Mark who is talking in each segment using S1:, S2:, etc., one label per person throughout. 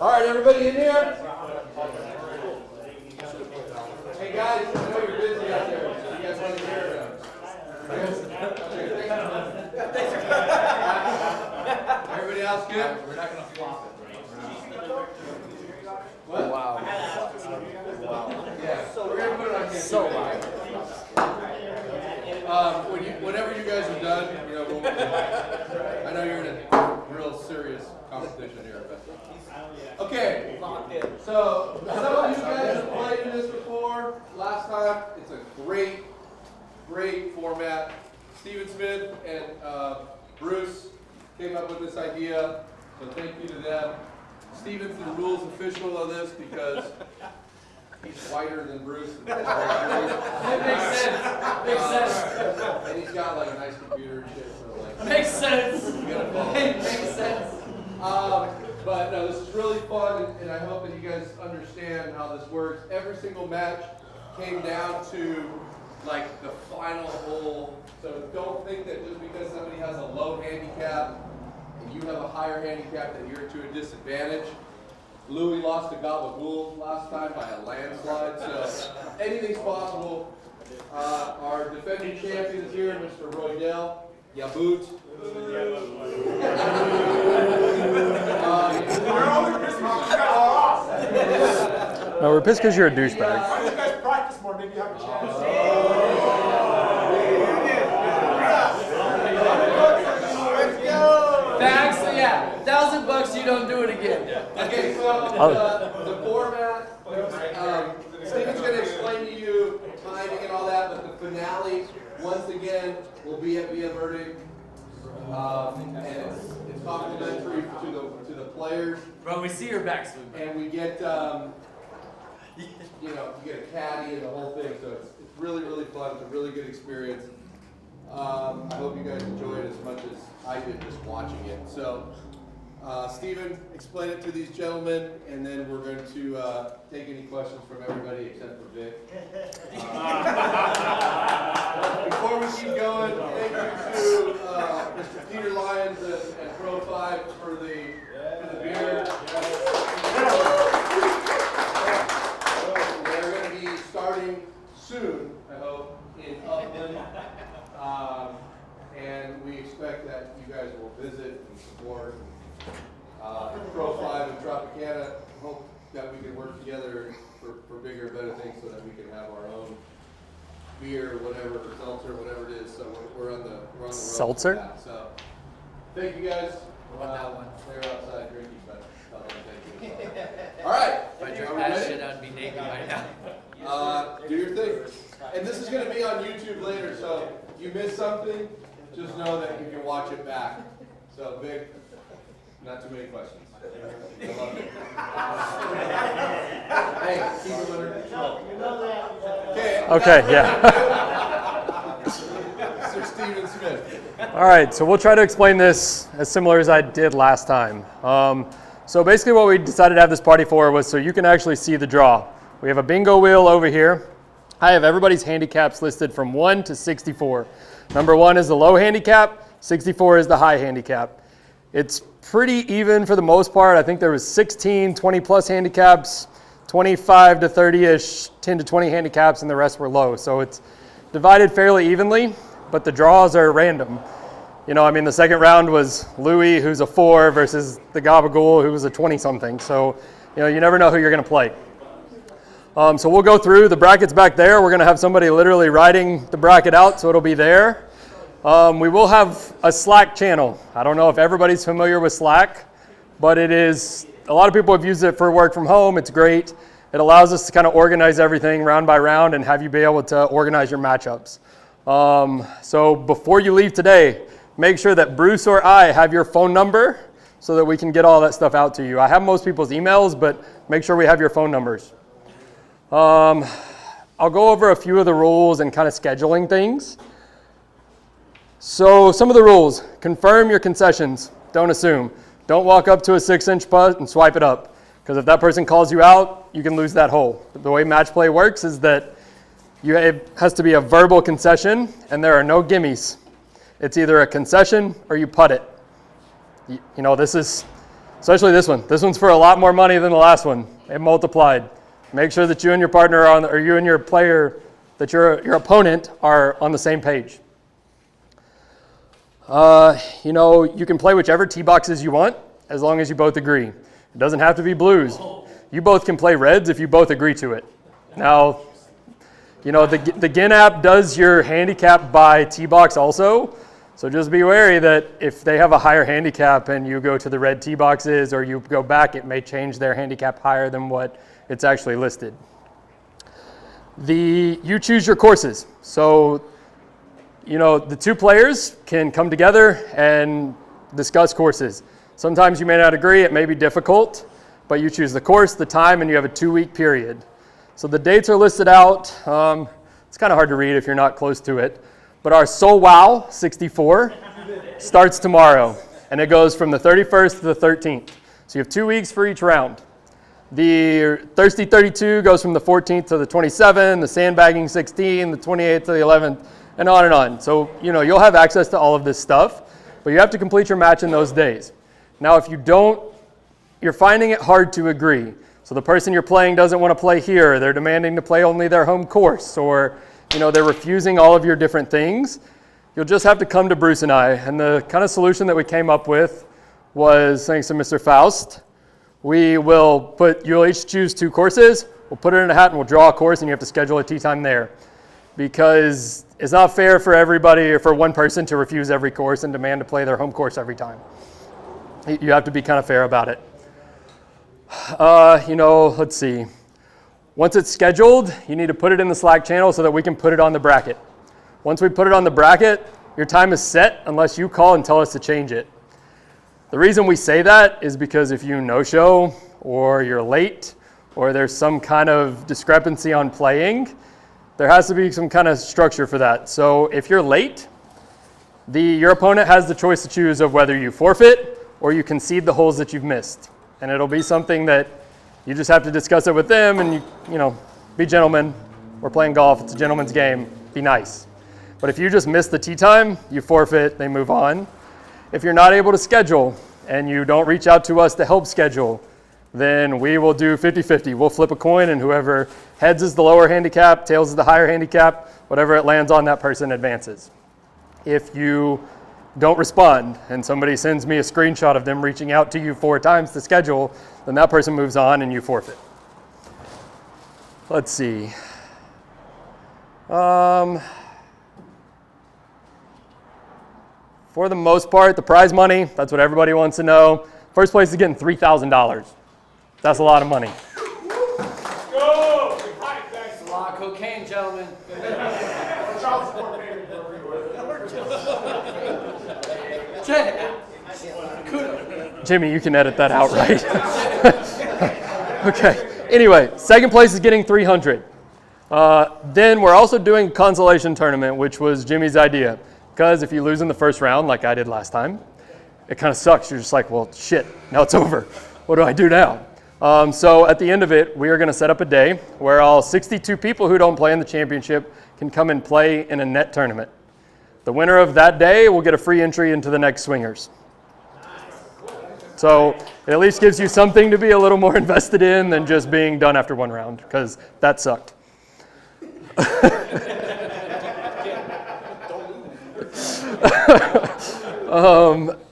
S1: All right, everybody in here? Hey guys, I know you're busy out there. So you guys want to hear them? Everybody else good? We're not going to flop it. What? Wow. Yeah. So we're going to put it on camera. So whenever you guys are done, you know, I know you're in a real serious competition here, but okay. So some of you guys have played in this before. Last time, it's a great format. Steven Smith and Bruce came up with this idea, so thank you to them. Steven's the rules official of this because he's whiter than Bruce. It
S2: makes sense. Makes sense.
S1: And he's got like a nice computer and shit, so like.
S2: Makes sense.
S1: Makes sense. But no, this is really fun, and I hope that you guys understand how this works. Every single match came down to like the final hole. So don't think that just because somebody has a low handicap and you have a higher handicap that you're to a disadvantage. Louis lost to Gabagool last time by a landslide, so anything's possible. Our defending champion is here, Mr. Roydell. Yaboot.
S3: No, we're pissed because you're a douchebag.
S4: Why don't you guys practice more? Maybe you have a chance.
S2: Thanks, yeah. $1,000, you don't do it again.
S1: Okay, so the format, Steven's going to explain to you timing and all that, but the finale, once again, will be at Via Verde. And it's complimentary to the players.
S2: Bro, we see your backswing.
S1: And we get, you get a caddy and the whole thing, so it's really, really fun. It's a really good experience. I hope you guys enjoy it as much as I did just watching it. So, Steven, explain it to these gentlemen, and then we're going to take any questions from everybody except for Vic. Before we keep going, thank you to Mr. Peter Lyons and Pro 5 for the beer. They're going to be starting soon, I hope, in Upland. And we expect that you guys will visit and support Pro 5 and Tropicana. Hope that we can work together for bigger and better things so that we can have our own beer, whatever, or seltzer, whatever it is. So we're on the road.
S3: Seltzer?
S1: So thank you guys.
S2: They're
S1: outside drinking, but thank you. All right.
S2: If I drink that shit, I'd be naked by now.
S1: Do your thing. And this is going to be on YouTube later, so if you miss something, just know that you can watch it back. So, Vic, not too many questions. I love it. Hey, keep it under control.
S3: Okay, yeah.
S1: Mr. Steven Smith.
S3: All right, so we'll try to explain this as similar as I did last time. So basically what we decided to have this party for was so you can actually see the draw. We have a bingo wheel over here. I have everybody's handicaps listed from 1 to 64. Number 1 is the low handicap, 64 is the high handicap. It's pretty even for the most part. I think there was 16, 20 plus handicaps, 25 to 30-ish, 10 to 20 handicaps, and the rest were low. So it's divided fairly evenly, but the draws are random. You know, I mean, the second round was Louis, who's a 4, versus the Gabagool, who was a 20-something. So, you know, you never know who you're going to play. So we'll go through the brackets back there. We're going to have somebody literally writing the bracket out, so it'll be there. We will have a Slack channel. I don't know if everybody's familiar with Slack, but it is, a lot of people have used it for work from home. It's great. It allows us to kind of organize everything round by round and have you be able to organize your matchups. So before you leave today, make sure that Bruce or I have your phone number so that we can get all that stuff out to you. I have most people's emails, but make sure we have your phone numbers. I'll go over a few of the rules and kind of scheduling things. So some of the rules: confirm your concessions. Don't assume. Don't walk up to a 6-inch putt and swipe it up, because if that person calls you out, you can lose that hole. The way match play works is that it has to be a verbal concession, and there are no gimmies. It's either a concession or you putt it. You know, this is Especially this one. This one's for a lot more money than the last one. It multiplied. Make sure that you and your partner are on, or you and your player, that your opponent are on the same page. You know, you can play whichever tee boxes you want as long as you both agree. It doesn't have to be blues. You both can play reds if you both agree to it. Now, you know, the GIN app does your handicap by tee box also. So just be wary that if they have a higher handicap and you go to the red tee boxes or you go back, it may change their handicap higher than what it's actually listed. You choose your courses. So, you know, the two players can come together and discuss courses. Sometimes you may not agree, it may be difficult, but you choose the course, the time, and you have a 2-week period. So the dates are listed out. It's kind of hard to read if you're not close to it. But our Soul Wow 64 starts tomorrow, and it goes from the 31st to the 13th. So you have 2 weeks for each round. The Thirsty 32 goes from the 14th to the 27th, the Sandbagging 16, the 28th to the 11th, and on and on. So, you know, you'll have access to all of this stuff, but you have to complete your match in those days. Now, if you don't, you're finding it hard to agree. So the person you're playing doesn't want to play here, they're demanding to play only their home course, or you know, they're refusing all of your different things. You'll just have to come to Bruce and I. And the kind of solution that we came up with was, thanks to Mr. Faust, you'll each choose 2 courses, we'll put it in a hat and we'll draw a course and you have to schedule a tee time there. Because it's not fair for everybody or for one person to refuse every course and demand to play their home course every time. You have to be kind of fair about it. You know, let's see. Once it's scheduled, you need to put it in the Slack channel so that we can put it on the bracket. Once we put it on the bracket, your time is set unless you call and tell us to change it. The reason we say that is because if you no-show or you're late or there's some kind of discrepancy on playing, there has to be some kind of structure for that. So if you're late, your opponent has the choice to choose of whether you forfeit or you concede the holes that you've missed. And it'll be something that you just have to discuss it with them and, you know, be gentlemen. We're playing golf. It's a gentleman's game. Be nice. But if you just miss the tee time, you forfeit, they move on. If you're not able to schedule and you don't reach out to us to help schedule, then we will do 50-50. We'll flip a coin and whoever heads is the lower handicap, tails is the higher handicap, whatever it lands on, that person advances. If you don't respond and somebody sends me a screenshot of them reaching out to you 4 times to schedule, then that person moves on and you forfeit. Let's see. For the most part, the prize money, that's what everybody wants to know. First place is getting $3,000. That's a lot of money.
S4: Go! Thanks.
S2: A lot of cocaine, gentlemen.
S4: Child support payment for everywhere.
S3: Jimmy, you can edit that out, right? Okay. Anyway, second place is getting $300. Then we're also doing a consolation tournament, which was Jimmy's idea. Because if you lose in the first round, like I did last time, it kind of sucks. You're just like, well, shit, now it's over. What do I do now? So at the end of it, we are going to set up a day where all 62 people who don't play in the championship can come and play in a net tournament. The winner of that day will get a free entry into the next Swingers. So it at least gives you something to be a little more invested in than just being done after 1 round, because that sucked.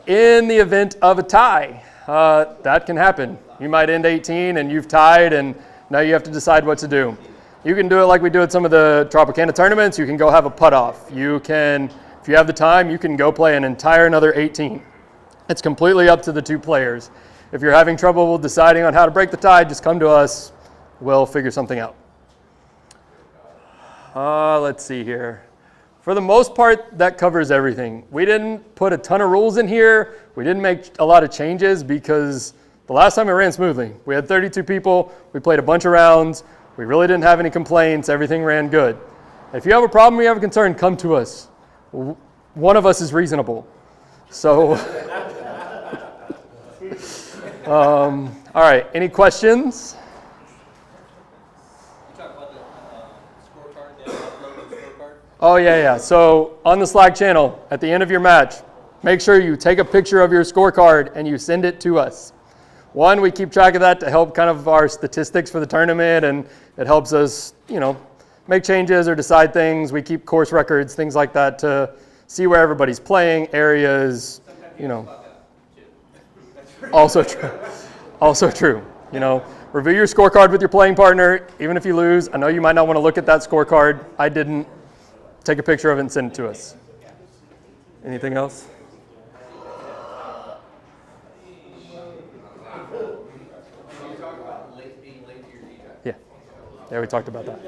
S3: In the event of a tie, that can happen. You might end 18 and you've tied and now you have to decide what to do. You can do it like we do at some of the Tropicana tournaments. You can go have a putt off. You can, if you have the time, you can go play an entire another 18. It's completely up to the 2 players. If you're having trouble deciding on how to break the tie, just come to us. We'll figure something out. Let's see here. For the most part, that covers everything. We didn't put a ton of rules in here. We didn't make a lot of changes because the last time it ran smoothly. We had 32 people. We played a bunch of rounds. We really didn't have any complaints. Everything ran good. If you have a problem, you have a concern, come to us. One of us is reasonable. So, all right, any questions? Oh, yeah. So on the Slack channel, at the end of your match, make sure you take a picture of your scorecard and you send it to us. One, we keep track of that to help kind of our statistics for the tournament, and it helps us, make changes or decide things. We keep course records, things like that, to see where everybody's playing, areas, Also true. Also true. Review your scorecard with your playing partner. Even if you lose, I know you might not want to look at that scorecard. I didn't. Take a picture of it and send it to us. Anything else? Yeah, we talked about that.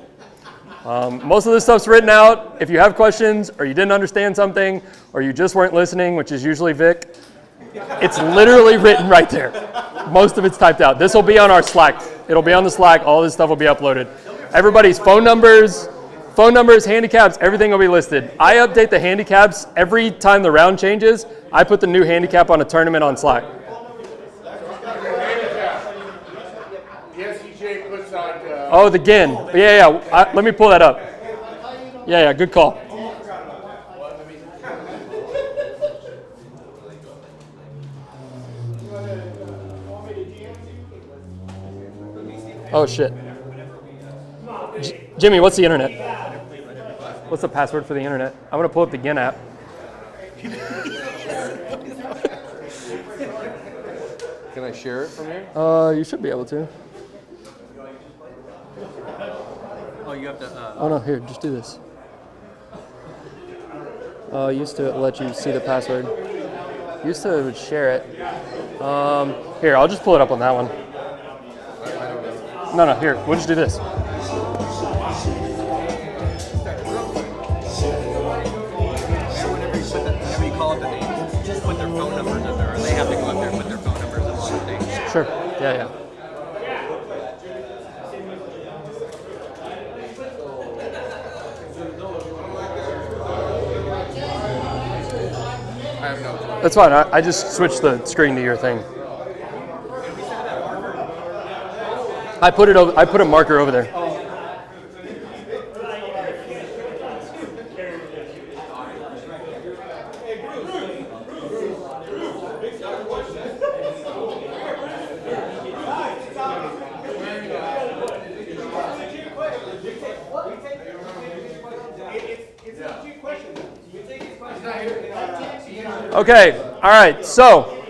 S3: Most of this stuff's written out. If you have questions, or you didn't understand something, or you just weren't listening, which is usually Vic, it's literally written right there. Most of it's typed out. This will be on our Slack. It'll be on the Slack. All this stuff will be uploaded. Everybody's phone numbers, handicaps, everything will be listed. I update the handicaps every time the round changes. I put the new handicap on a tournament on Slack. Oh, the GIN. Yeah. Let me pull that up. Yeah, good call. Oh, shit. Jimmy, what's the internet? What's the password for the internet? I'm going to pull up the GIN app.
S1: Can I share it from here?
S3: You should be able to.
S2: Oh, you have to.
S3: Oh no, here, just do this. Oh, used to let you see the password. Used to would share it. Here, I'll just pull it up on that one. No, here, we'll just do this.
S2: Whenever you call up the names, just put their phone numbers in there, or they have to go up there and put their phone numbers up on the thing.
S3: Sure. Yeah. That's fine. I just switched the screen to your thing. I put a marker over there. Okay, all right, so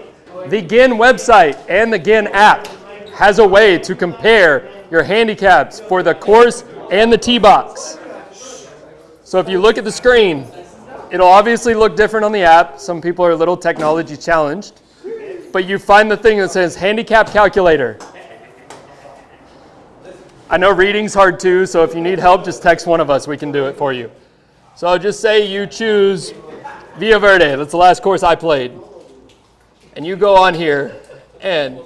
S3: the GIN website and the GIN app has a way to compare your handicaps for the course and the tee box. So if you look at the screen, it'll obviously look different on the app. Some people are a little technology challenged, but you find the thing that says handicap calculator. I know reading's hard too, so if you need help, just text one of us. We can do it for you. So just say you choose Villa Verde, that's the last course I played. And you go on here and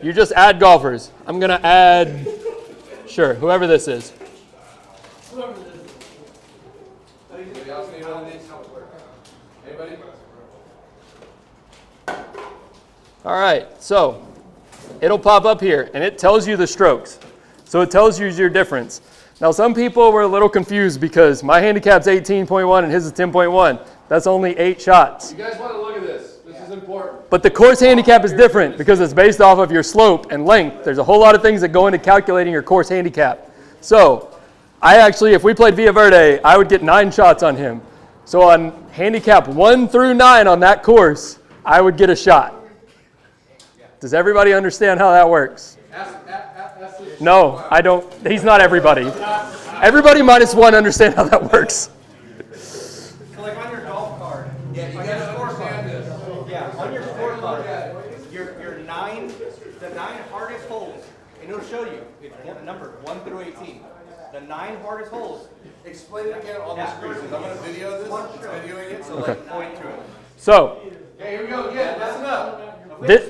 S3: you just add golfers. I'm going to add, sure, whoever this is.
S1: Anybody else need one of these? Anybody?
S3: All right, so it'll pop up here and it tells you the strokes. So it tells you your difference. Now some people were a little confused because my handicap's 18.1 and his is 10.1. That's only 8 shots.
S1: You guys want to look at this. This is important.
S3: But the course handicap is different because it's based off of your slope and length. There's a whole lot of things that go into calculating your course handicap. So I actually, if we played Villa Verde, I would get 9 shots on him. So on handicap 1 through 9 on that course, I would get a shot. Does everybody understand how that works? No, I don't. He's not everybody. Everybody minus one understand how that works.
S2: So like on your golf card,
S1: Yeah, you gotta understand this.
S2: yeah, on your scorecard, your 9, the 9 hardest holes, and it'll show you, it's numbered 1 through 18. The 9 hardest holes.
S1: Explain it again on the screen, because I'm gonna video this. It's videoing it, so
S3: Okay.
S1: like point to it.
S3: So
S1: Okay, here we go again. Listen up.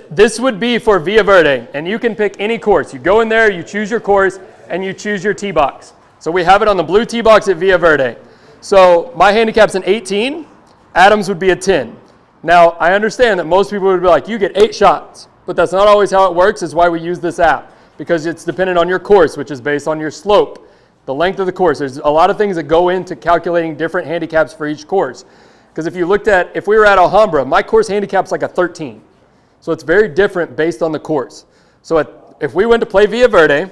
S3: this would be for Villa Verde, and you can pick any course. You go in there, you choose your course, and you choose your tee box. So we have it on the blue tee box at Villa Verde. So my handicap's an 18, Adam's would be a 10. Now, I understand that most people would be like, you get 8 shots, but that's not always how it works. It's why we use this app, because it's dependent on your course, which is based on your slope, the length of the course. There's a lot of things that go into calculating different handicaps for each course. Because if you looked at, if we were at Alhambra, my course handicap's like a 13. So it's very different based on the course. So if we went to play Villa Verde,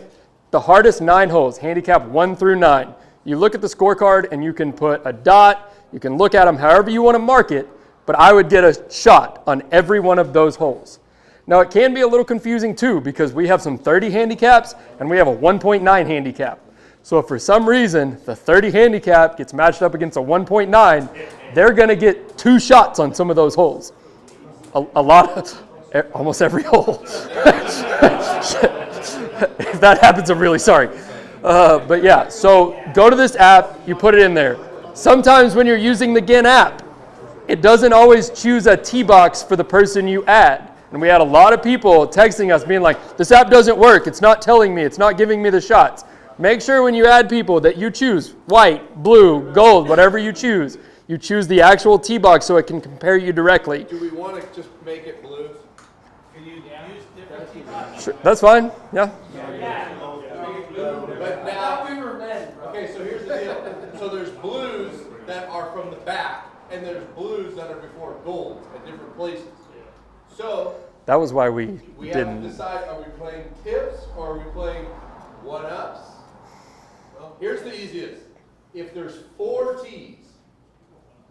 S3: the hardest 9 holes, handicap 1 through 9, you look at the scorecard and you can put a dot, you can look at them however you want to mark it, but I would get a shot on every one of those holes. Now it can be a little confusing too because we have some 30 handicaps and we have a 1.9 handicap. So if for some reason the 30 handicap gets matched up against a 1.9, they're going to get 2 shots on some of those holes. A lot of, almost every hole. If that happens, I'm really sorry. But yeah, so go to this app, you put it in there. Sometimes when you're using the GIN app, it doesn't always choose a tee box for the person you add. And we had a lot of people texting us being like, this app doesn't work, it's not telling me, it's not giving me the shots. Make sure when you add people that you choose white, blue, gold, whatever you choose the actual tee box so it can compare you directly.
S1: Do we want to just make it blues?
S4: Can you use different tee boxes?
S3: Sure, that's fine, yeah.
S1: But now we were men. Okay, so here's the deal. So there's blues that are from the back, and there's blues that are before gold at different places. So
S3: That was why we
S1: have to
S3: didn't.
S1: decide: are we playing tips or are we playing one-ups? Well, here's the easiest. If there's 4 tees,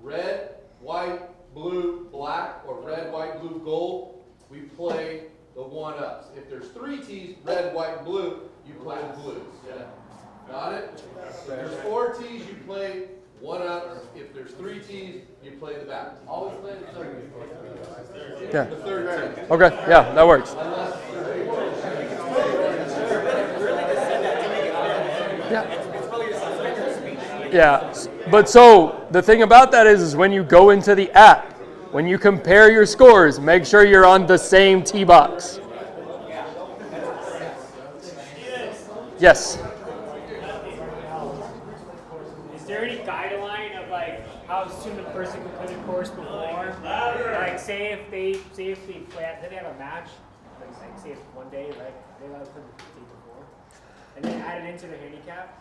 S1: red, white, blue, black, or red, white, blue, gold, we play the one-ups. If there's 3 tees, red, white, blue, you play the blues. Got it? If there's 4 tees, you play one-ups. If there's 3 tees, you play the back. Always play the third.
S3: Yeah.
S1: The third tee.
S3: Okay, yeah, that works. Yeah, but so the thing about that is when you go into the app, when you compare your scores, make sure you're on the same tee box. Yes.
S5: Is there any guideline of like how soon a person can play the course before? Like say if they play, they have a match, like say it's one day, right? They allowed to play the day before, and then add it into their handicap.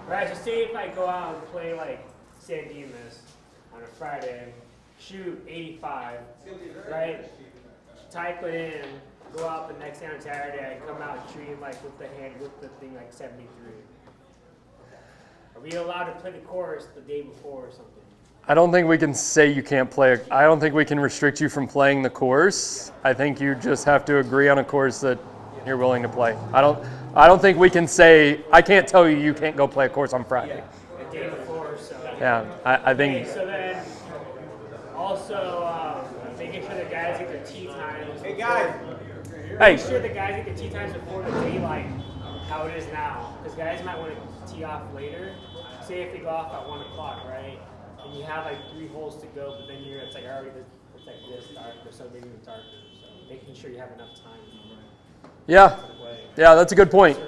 S5: Right. So say if I go out and play like San Dimas on a Friday, shoot 85, right? Type it in, go out the next day on Saturday, and come out shooting like with the thing like 73. Are we allowed to play the course the day before or something?
S3: I don't think we can say you can't play. I don't think we can restrict you from playing the course. I think you just have to agree on a course that you're willing to play. I don't think we can say, I can't tell you can't go play a course on Friday.
S5: The day before, so.
S3: Yeah, I think.
S5: Okay, so then also making sure the guys get their tee times.
S2: Hey guys,
S5: Make sure the guys get their tee times before the daylight, how it is now. Because guys might want to tee off later. Say if they go off at 1 o'clock, right? And you have like 3 holes to go, but then it's like already it's like this dark or so maybe even darker. So making sure you have enough time.
S3: Yeah, that's a good point.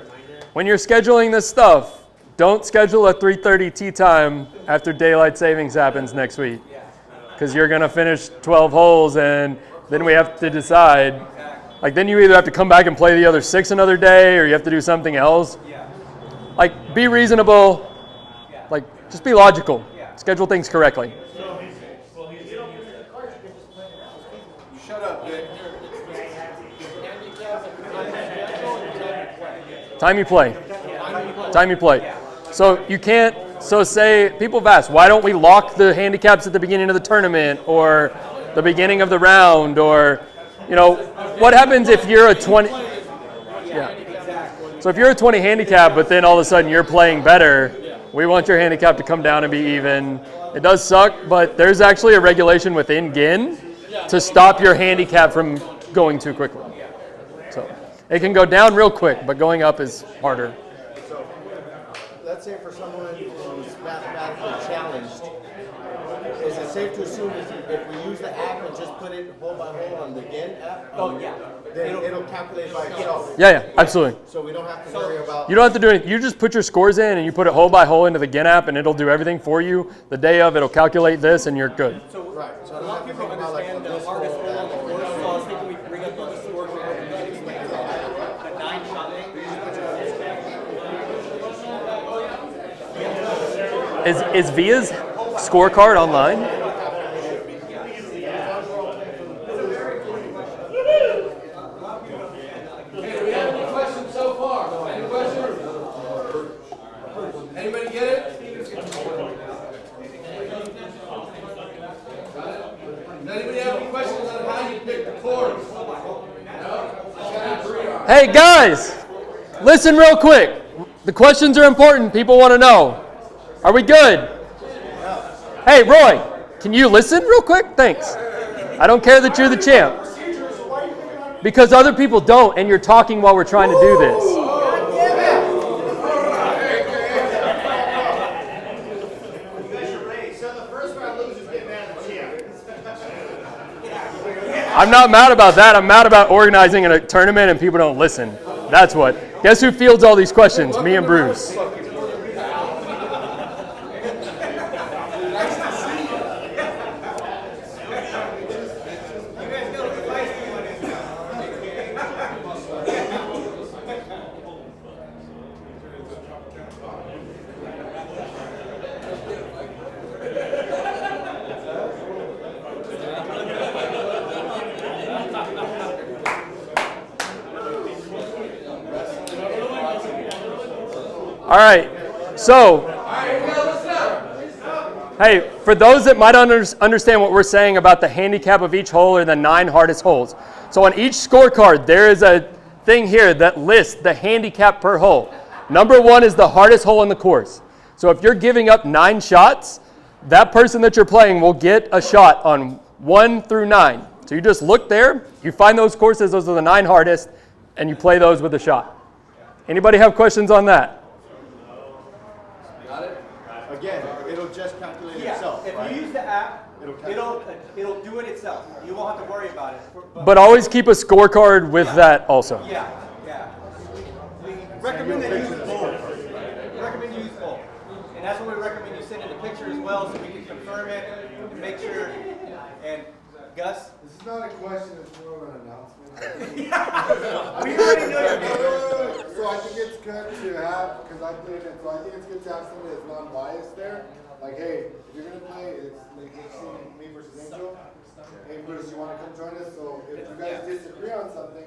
S3: When you're scheduling this stuff, don't schedule a 3:30 tee time after daylight savings happens next week, because you're gonna finish 12 holes and then we have to decide. Like then you either have to come back and play the other 6 another day, or you have to do something else. Like be reasonable. Like just be logical. Schedule things correctly.
S1: Shut up, Vic.
S3: Time you play. Time you play. So you can't, so say, people have asked, why don't we lock the handicaps at the beginning of the tournament or the beginning of the round, or, what happens if you're a 20, So if you're a 20 handicap, but then all of a sudden you're playing better, we want your handicap to come down and be even. It does suck, but there's actually a regulation within GIN to stop your handicap from going too quickly. So it can go down real quick, but going up is harder.
S6: So, let's say for someone who's mathematically challenged, is it safe to assume if we use the app and just put it hole by hole on the GIN app?
S2: Oh, yeah.
S6: Then it'll calculate by itself.
S3: Yeah, absolutely.
S6: So we don't have to worry about.
S3: You don't have to do anything. You just put your scores in and you put it hole by hole into the GIN app, and it'll do everything for you. The day of, it'll calculate this, and you're good.
S6: Right. So
S2: A lot of people understand the hardest hole on the course, so I was thinking we could bring up the scores for the 9-shot thing.
S3: Is Via's scorecard online?
S1: pick the course.
S3: Hey guys, listen real quick. The questions are important. People want to know. Are we good? Hey Roy, can you listen real quick? Thanks. I don't care that you're the champ. Because other people don't, and you're talking while we're trying to do this.
S6: So the first round losers get mad at the champ.
S3: I'm not mad about that. I'm mad about organizing a tournament and people don't listen. That's what. Guess who fields all these questions? Me and Bruce. All right, so, hey, for those that might understand what we're saying about the handicap of each hole or the 9 hardest holes. So on each scorecard, there is a thing here that lists the handicap per hole. Number 1 is the hardest hole in the course. So if you're giving up 9 shots, that person that you're playing will get a shot on 1 through 9. So you just look there, you find those courses, those are the 9 hardest, and you play those with a shot. Anybody have questions on that?
S6: Again, it'll just calculate
S2: Yeah,
S6: itself,
S2: if
S6: right?
S2: you use the app, it'll do it itself. You won't have to worry about it.
S3: But always keep a scorecard with that also.
S2: Yeah. Recommend that you use both. Recommend you use both. And that's what we recommend you send in the picture as well so we can confirm it and make sure. And Gus?
S7: This is not a question, it's more of an announcement.
S2: We already know your game.
S7: So I think it's good to have, because I played it, so I think it's good to have somebody that's non-biased there. Like, hey, if you're going to play, it's like you've seen me versus Angel. Hey, Bruce, you want to come join us? So if you guys disagree on something,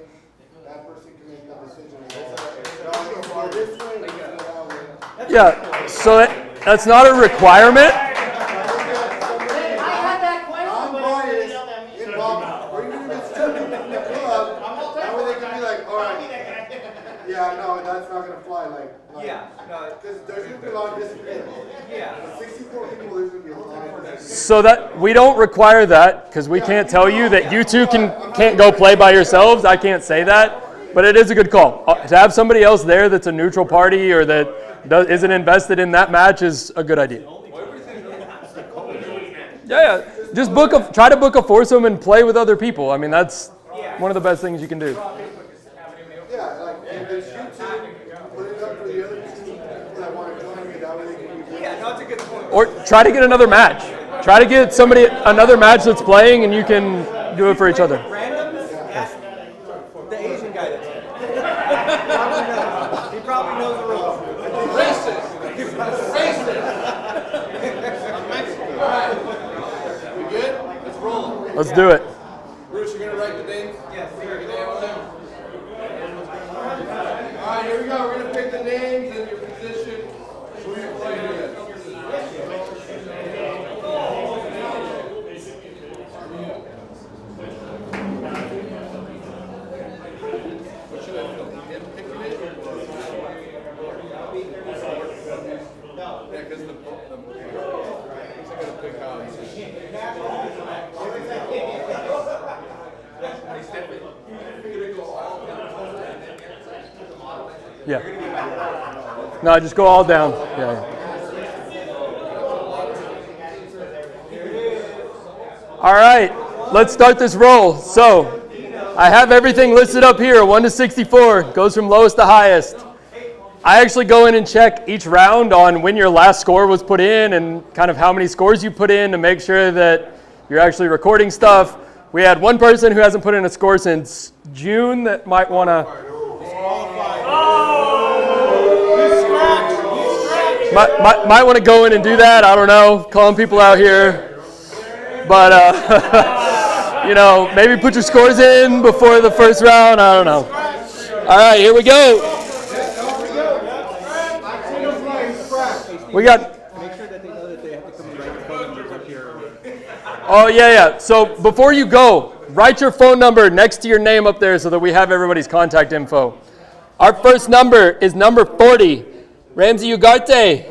S7: that person can make that decision. Go this way, or go that way.
S3: Yeah, so that's not a requirement.
S7: Non-biased, involved, or even if it's 2 people in the club, that way they can be like, all right, yeah, no, that's not going to fly. Because there's going to be a lot of disagreement.
S2: Yeah.
S7: 64 people, there's going to be a lot of disagreement.
S3: So that we don't require that because we can't tell you that you two can't go play by yourselves. I can't say that, but it is a good call. To have somebody else there that's a neutral party or that isn't invested in that match is a good idea. Yeah. Just try to book a foursome and play with other people. I mean, that's one of the best things you can do.
S7: Yeah, like if there's you two, put it up for the other 2 people that want to join me. That way they can be.
S2: Yeah, no, it's a good point.
S3: Or try to get another match. Try to get another match that's playing and you can do it for each other.
S2: Randoms? Ask the Asian guy that's here. He probably knows the rules.
S1: Racist. All right. We good? Let's roll.
S3: Let's do it.
S1: Bruce, you're going to write the names?
S2: Yes,
S1: Your name on them? All right, here we go. We're going to pick the names and your position. Who you're playing against. What should I feel? Him picking it? Yeah, because the I got to pick how
S3: Yeah. No, just go all down. Yeah. All right, let's start this roll. So, I have everything listed up here, 1 to 64, goes from lowest to highest. I actually go in and check each round on when your last score was put in and kind of how many scores you put in to make sure that you're actually recording stuff. We had one person who hasn't put in a score since June that might want to... Might want to go in and do that. I don't know, calling people out here. But, maybe put your scores in before the first round. I don't know. All right, here we go. We got...
S2: Make sure that they know that they have to come and write the phone numbers up here.
S3: Oh, yeah. So before you go, write your phone number next to your name up there so that we have everybody's contact info. Our first number is number 40, Ramsey Ugarte.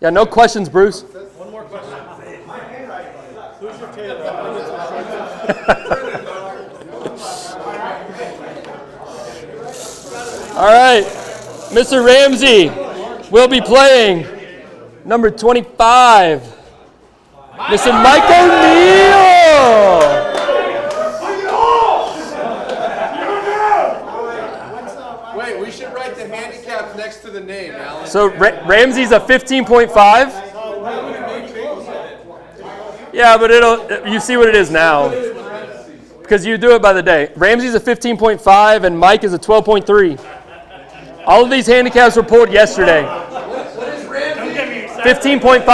S3: Yeah, no questions, Bruce.
S2: One more question.
S6: Who's your tailor?
S3: All right, Mr. Ramsey will be playing number 25, Mr. Mike O'Neill.
S1: Wait, we should write the handicaps next to the name, Alan.
S3: So Ramsey's a 15.5. Yeah, but you see what it is now. Because you do it by the day. Ramsey's a 15.5 and Mike is a 12.3. All of these handicaps were pulled yesterday.
S1: What is Ramsey?
S3: 15.5.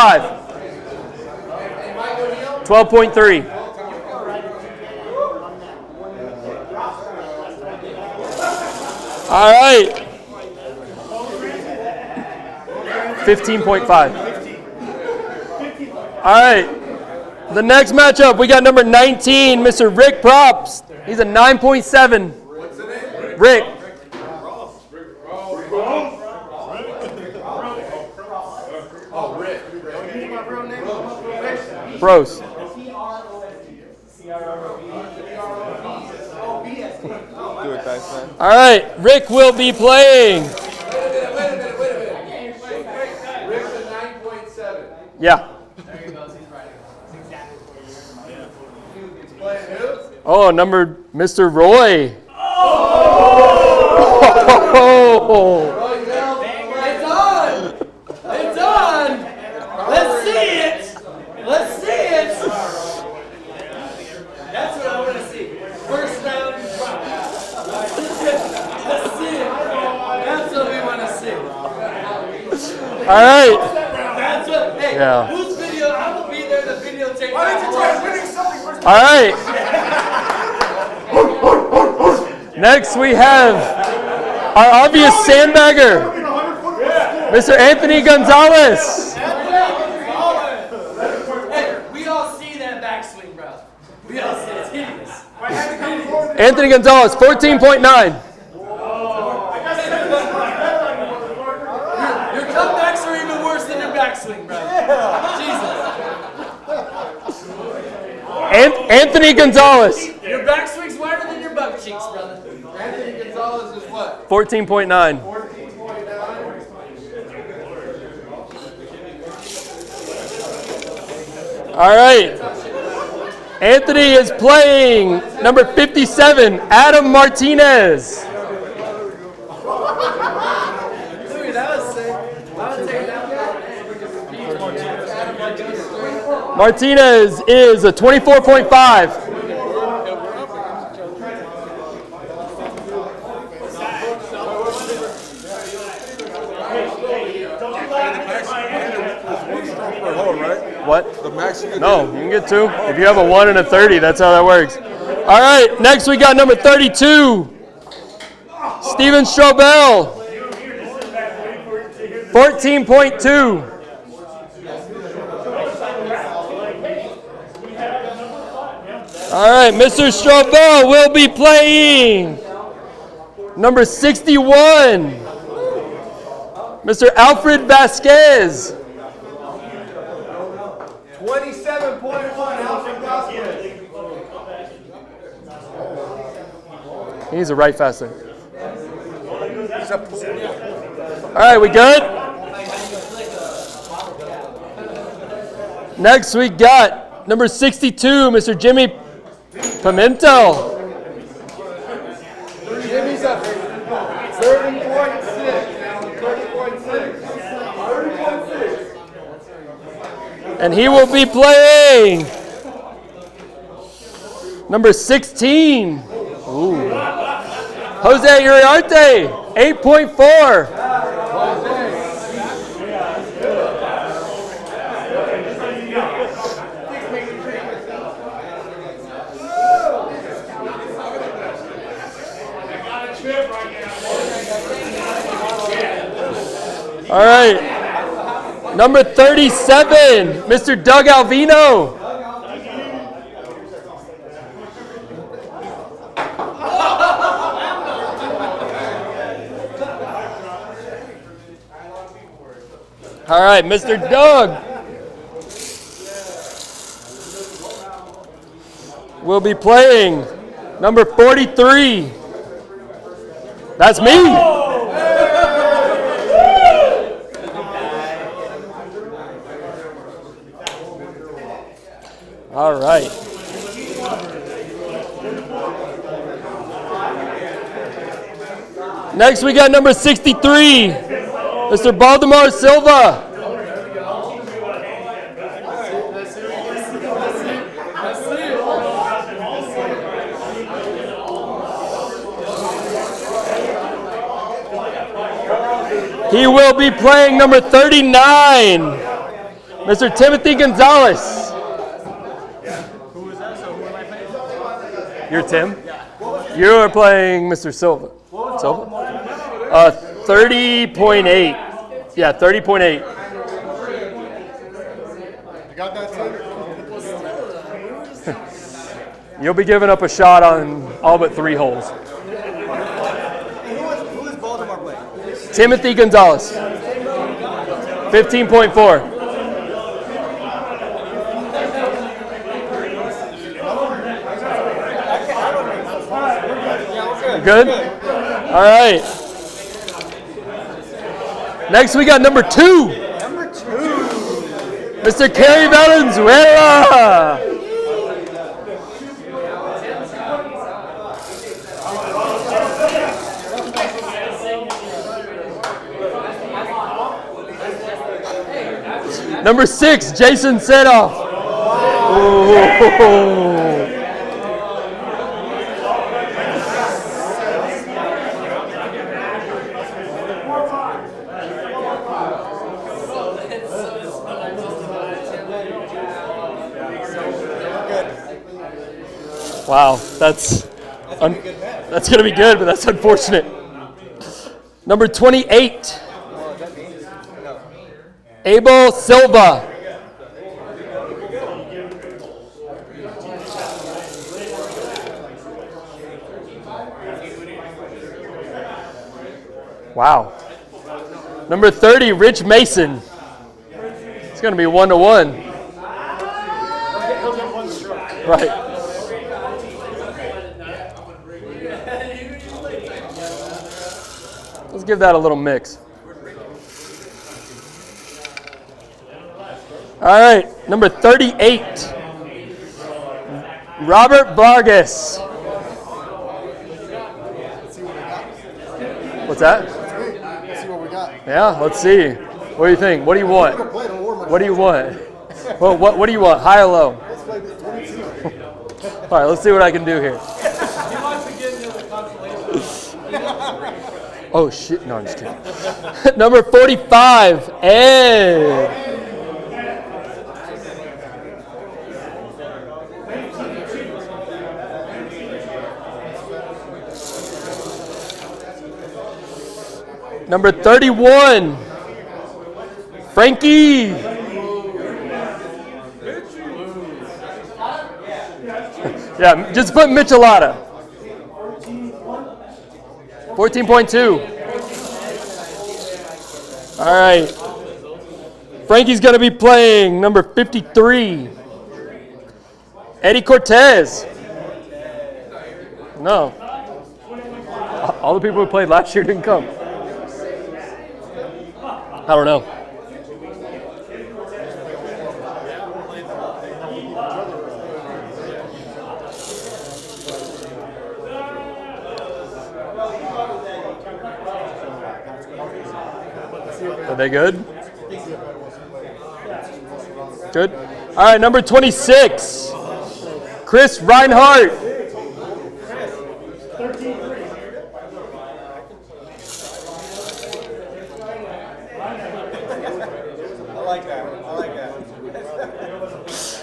S3: 12.3. All right. 15.5. All right. The next matchup, we got number 19, Mr. Rick Props. He's a 9.7.
S1: What's the name?
S3: Rick.
S1: Oh, Rick.
S3: Bros.
S6: Do it, guys, man.
S3: All right. Rick will be playing.
S1: Wait a minute. Rick's a 9.7.
S3: Yeah.
S1: He's playing who?
S3: Oh, Mr. Roy. Oh.
S8: It's on! It's on! Let's see it! Let's see it! That's what I want to see. First round drop. Let's see it. That's what we want to see.
S3: All right.
S8: That's what, hey,
S3: Yeah.
S8: whose video? I will be there to videotape.
S7: Why didn't you try winning something first?
S3: All right. Next we have our obvious sandbagger, Mr. Anthony Gonzalez.
S8: Hey, we all see that backswing, bro. We all see it. It's hideous.
S3: Anthony Gonzalez, 14.9.
S8: Your comebacks are even worse than your backswing, bro. Jesus.
S3: Anthony Gonzalez,
S8: Your backswing's wider than your butt cheeks, brother.
S1: Anthony Gonzalez is what?
S3: 14.9.
S1: 14.9?
S3: All right. Anthony is playing number 57, Adam Martinez.
S8: Dude, that was sick. I would take that.
S3: Martinez is a 24.5. What?
S9: The max you can
S3: No, you can get two. If you have a 1 and a 30, that's how that works. All right, next we got number 32, Steven Strobel, 14.2. All right, Mr. Strobel will be playing number 61, Mr. Alfred Vasquez.
S1: 27.1 Alfred Vasquez.
S3: He's a right faster. All right, we good? Next we got number 62, Mr. Jimmy Pimentel.
S1: Jimmy's a 30.6. 30.6.
S3: And he will be playing number 16. Ooh. Jose Uriarte, 8.4. All right. Number 37, Mr. Doug Alvino. All right, Mr. Doug will be playing number 43. That's me. All right. Next, we got number 63, Mr. Baltimore Silva. He will be playing number 39, Mr. Timothy Gonzalez. You're Tim? You are playing Mr. Silva. Silva? 30.8. Yeah, 30.8.
S7: You got that, Tim?
S3: You'll be giving up a shot on all but 3 holes.
S2: Who is Baltimore playing?
S3: Timothy Gonzalez. 15.4. Good? All right. Next, we got number 2.
S2: Number 2.
S3: Mr. Kerry Valenzuela. Number 6, Jason Sedoff. Oh. Wow, that's going to be good, but that's unfortunate. Number 28, Abel Silva. Wow. Number 30, Rich Mason. It's going to be 1-1. Right. Let's give that a little mix. All right, number 38, Robert Vargas. What's that?
S7: Let's see what we got.
S3: Yeah, let's see. What do you think? What do you want? What do you want? Well, what do you want? High or low?
S7: Let's play 22.
S3: All right, let's see what I can do here.
S4: He wants to get into the consolation.
S3: Oh, shit. No, I'm just kidding. Number 45, Ed. Number 31, Frankie. Yeah, just put Michelada. 14.2. All right. Frankie's going to be playing number 53, Eddie Cortez. No. All the people who played last year didn't come. I don't know. Are they good? Good. All right, number 26, Chris Reinhardt.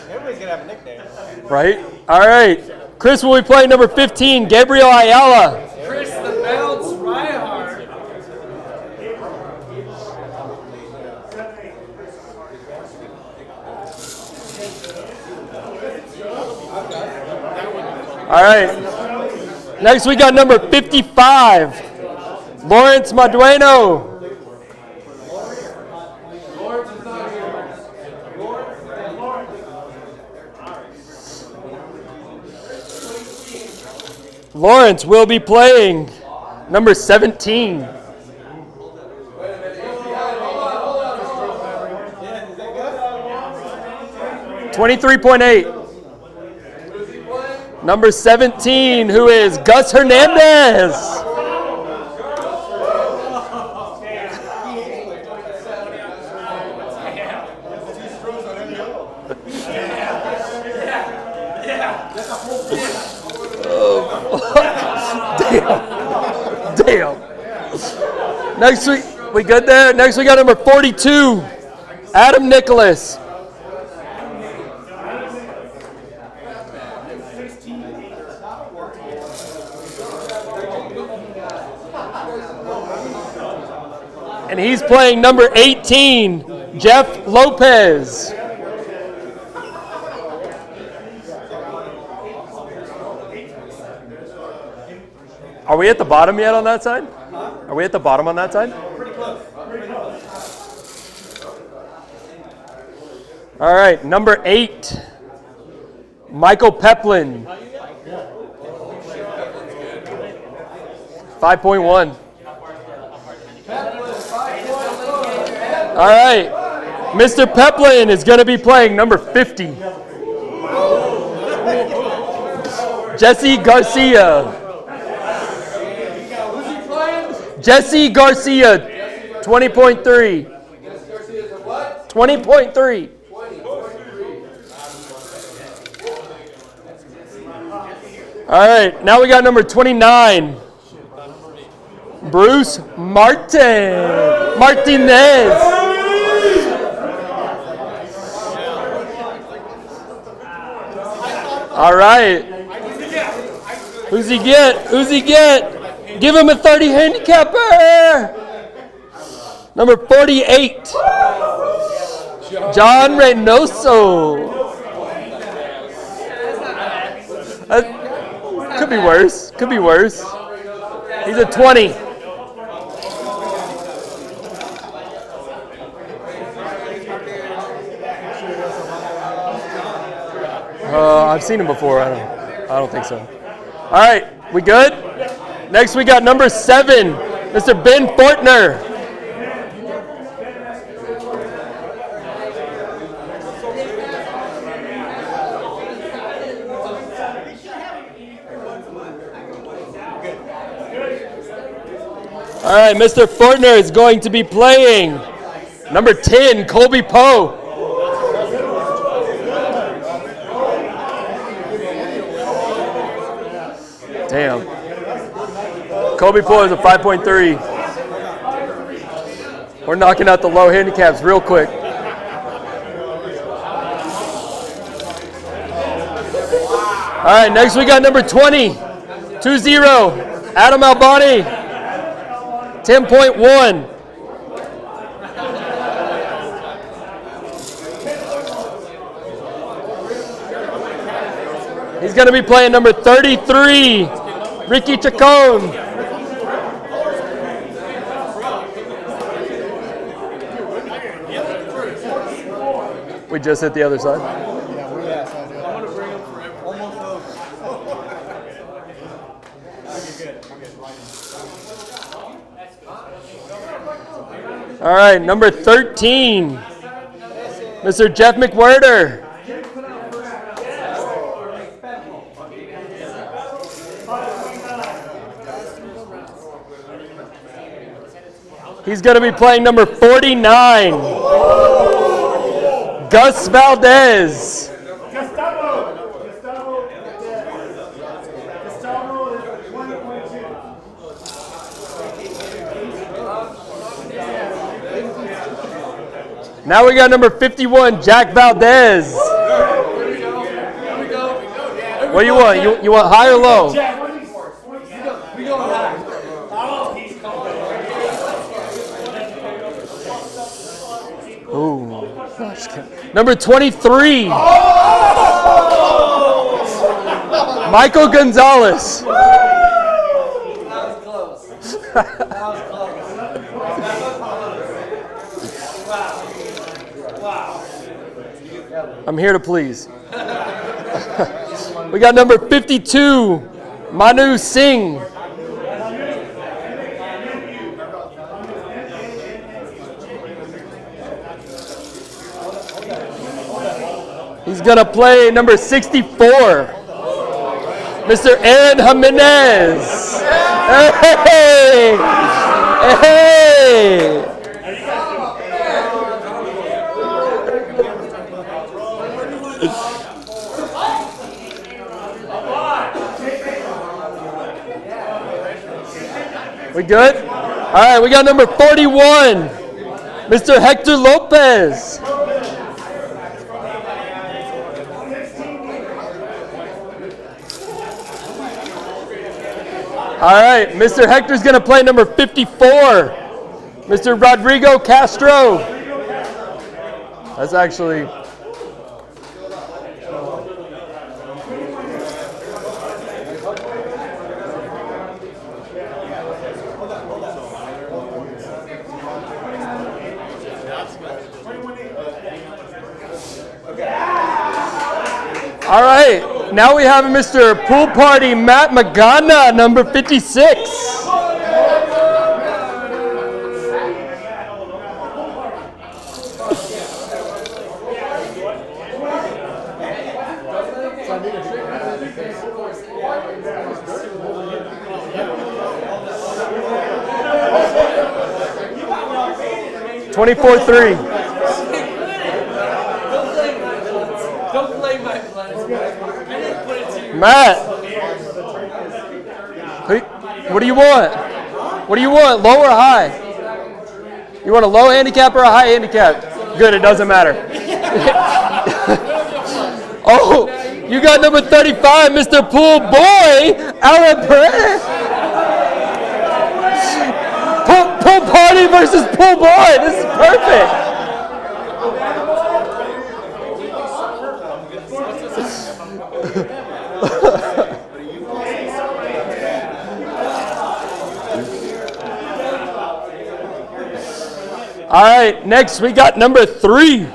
S2: Everybody's gonna have a nickname.
S3: Right? All right. Chris will be playing number 15, Gabriel Ayala.
S8: Chris the Bounce Reinhardt.
S3: All right. Next we got number 55, Lawrence Madueno.
S1: Lawrence is not here.
S3: Lawrence will be playing number 17. 23.8. Number 17, who is Gus Hernandez. Damn. Next we good there? Next we got number 42, Adam Nicholas. And he's playing number 18, Jeff Lopez. Are we at the bottom yet on that side? Are we at the bottom on that side?
S2: Pretty close.
S3: All right, number 8, Michael Peplin. 5.1. All right, Mr. Peplin is going to be playing number 50, Jesse Garcia. Jesse Garcia, 20.3. 20.3. All right, now we got number 29, Bruce Martinez. All right. Who's he get? Who's he get? Give him a 30 handicapper. Number 48, John Reynoso. Could be worse. Could be worse. He's a 20. I've seen him before. I don't think so. All right, we good? Next we got number 7, Mr. Ben Fortner. All right, Mr. Fortner is going to be playing number 10, Colby Poe. Damn. Colby Poe is a 5.3. We're knocking out the low handicaps real quick. All right, next we got number 20, 2-0, Adam Albani, 10.1. He's going to be playing number 33, Ricky Chacon. We just hit the other side. All right, number 13, Mr. Jeff McWhirter. He's going to be playing number 49, Gus Valdez. Now we got number 51, Jack Valdez. What do you want? You want high or low? Ooh, no, just kidding. Number 23. Michael Gonzalez.
S8: That was close. That was close. Wow.
S3: I'm here to please. We got number 52, Manu Singh. He's gonna play number 64, Mr. Aaron Jimenez. Hey! Hey! We good? All right, we got number 41, Mr. Hector Lopez. All right, Mr. Hector's going to play number 54, Mr. Rodrigo Castro. That's actually... All right, now we have Mr. Pool Party Matt Magana, number 56. (24-3).
S8: Don't blame my blood. I didn't put it to you.
S3: Matt, what do you want? What do you want, low or high? You want a low handicap or a high handicap? Good, it doesn't matter. Oh, you got number 35, Mr. Pool Boy, Alan Perez. Pool Party versus Pool Boy. This is perfect. All right, next we got number 3,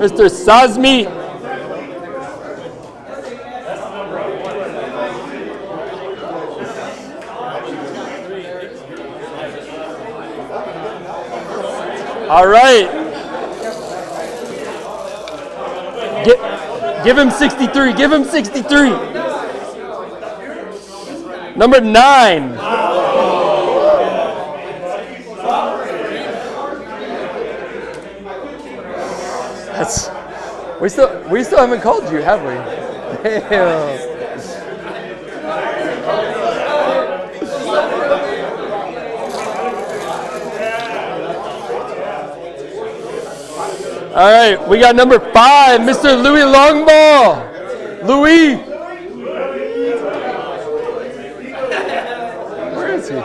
S3: Mr. Sazmi. All right. Give him 63. Give him 63. Number 9. We still haven't called you, have we? Damn. All right, we got number 5, Mr. Louis Longball. Louis. Where is he?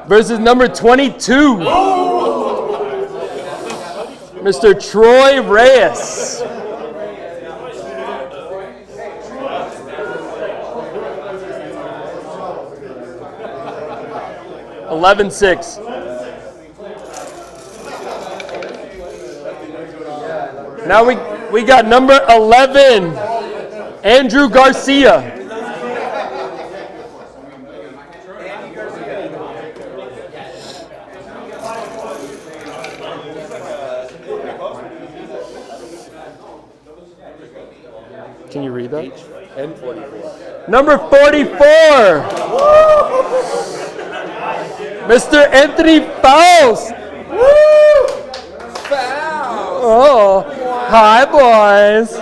S3: Versus number 22, Mr. Troy Reyes. (11-6). Now we got number 11, Andrew Garcia. Can you read that?
S6: N44.
S3: Number 44, Mr. Anthony Faust. Oh, hi, boys.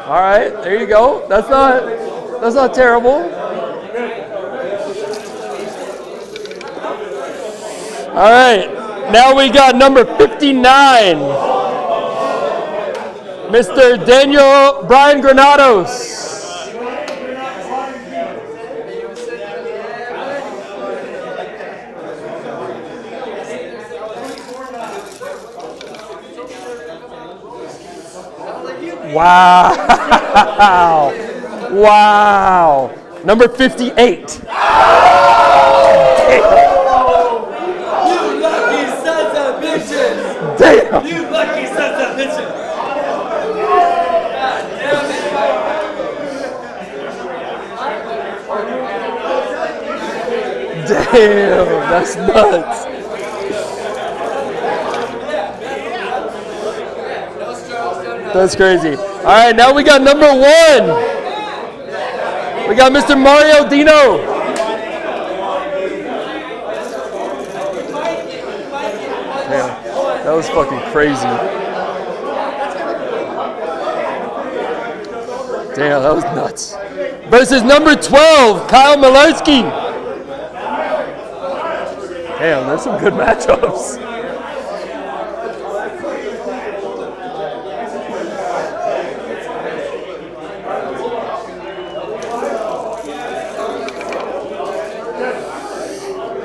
S3: All right, there you go. That's not terrible. All right, now we got number 59, Mr. Daniel Brian Granados. Wow. Wow. Number 58.
S8: You lucky sons of bitches!
S3: Damn.
S8: You lucky sons of bitches!
S3: Damn, that's nuts. That's crazy. All right, now we got number 1. We got Mr. Mario Dino. Damn, that was fucking crazy. Damn, that was nuts. Versus number 12, Kyle Malarski. Damn, there's some good matchups.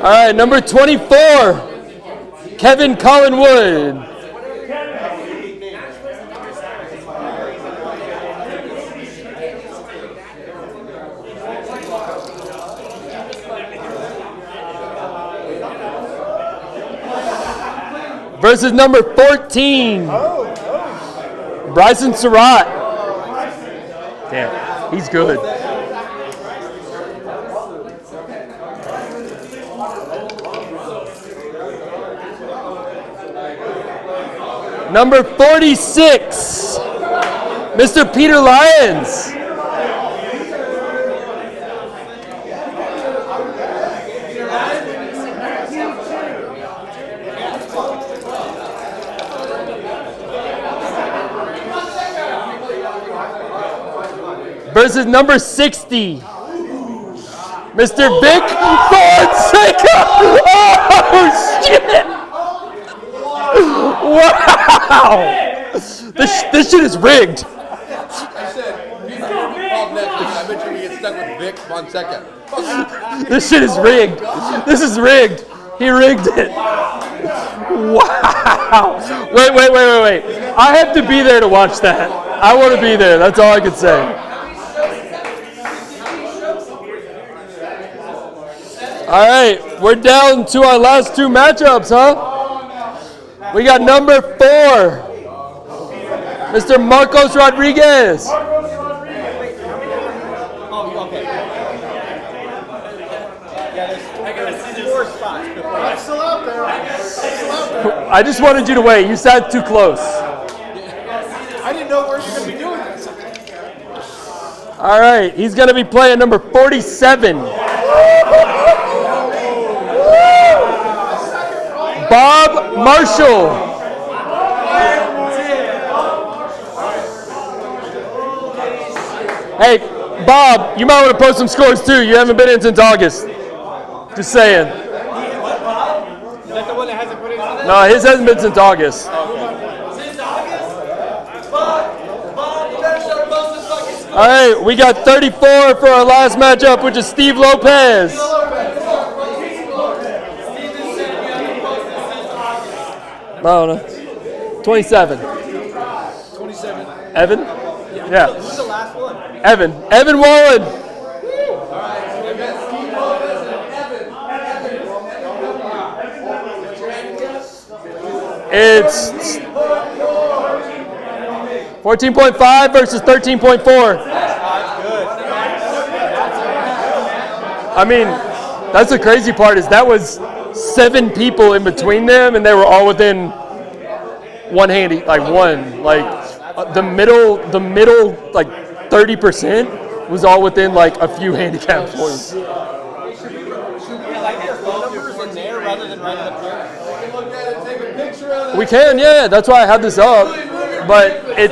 S3: All right, number 24, Kevin Collinwood. Versus number 14, Bryson Surratt. Damn, he's good. Number 46, Mr. Peter Lyons. Versus number 60, Mr. Vic Fonseca. Oh, shit. Wow! This shit is rigged.
S1: I said, he's going to be called next week. I bet you we get stuck with Vic Fonseca.
S3: This shit is rigged. This is rigged. He rigged it. Wow. Wait. I have to be there to watch that. I want to be there. That's all I can say. All right, we're down to our last 2 matchups, huh? We got number 4, Mr. Marcos Rodriguez.
S2: Oh, okay. Yeah, there's 4 spots before that.
S7: I'm still out there.
S3: I just wanted you to wait. You sat too close.
S7: I didn't know where you were going to be doing this.
S3: All right, he's going to be playing number 47. Bob Marshall. Hey, Bob, you might want to post some scores too. You haven't been in since August. Just saying.
S2: Is that the one that hasn't put it in?
S3: No, his hasn't been since August. All right, we got 34 for our last matchup, which is Steve Lopez. I don't know. 27.
S7: 27.
S3: Evan? Yeah.
S2: Who's the last one?
S3: Evan Wallen. It's 14.5 versus 13.4. I mean, that's the crazy part is that was 7 people in between them, and they were all within one handy, like one. Like the middle, like 30% was all within like a few handicap points.
S2: Should we like their phone numbers in there rather than right up here?
S3: We can, yeah. That's why I had this up, but it.